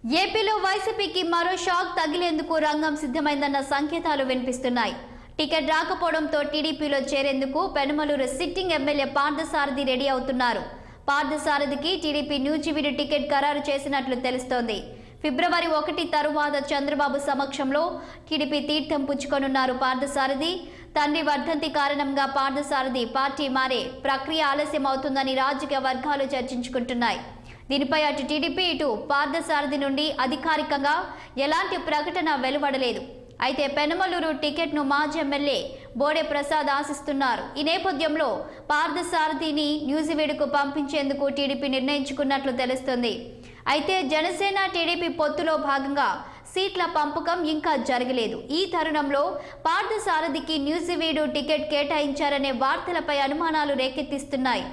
ఏపీలో వైసీపీకి మరో షాక్ తగిలేందుకు రంగం సిద్ధమైందన్న సంకేతాలు వినిపిస్తున్నాయి. టికెట్ రాకపోవడంతో టీడీపీలో చేరేందుకు Penamaluru sitting MLA Parthasarathi ready అవుతున్నారు. పార్థసారథికి టీడీపీ నూజివీడు టికెట్ ఖరారు చేసినట్లు తెలుస్తోంది. ఫిబ్రవరి 1 తరువాత చంద్రబాబు సమక్షంలో టీడీపీ తీర్థం పుచ్చుకొనున్నారు పార్థసారథి. తండ్రి వర్ధంతి కారణంగా పార్థసారథి పార్టీ మారే ప్రక్రియ ఆలస్యం అవుతుందని రాజకీయ వర్గాలు చర్చించుకుంటున్నాయి. దీనిపై అటు టీడీపీ ఇటు పార్థసారథి నుండి అధికారికంగా ఎలాంటి ప్రకటన వెలువడలేదు. అయితే పెనమలూరు టికెట్ను మాజీ ఎమ్మెల్యే బోడే ప్రసాద్ ఆశిస్తున్నారు. ఈ నేపథ్యంలో పార్థసారథిని న్యూజివీడుకు పంపించేందుకు టీడీపీ నిర్ణయించుకున్నట్లు తెలుస్తుంది. అయితే జనసేన టీడీపీ పొత్తులో భాగంగా సీట్ల పంపకం ఇంకా జరగలేదు. ఈ తరుణంలో పార్థసారథికి న్యూజివీడు టికెట్ కేటాయించారనే వార్తలపై అనుమానాలు రేకెత్తిస్తున్నాయి.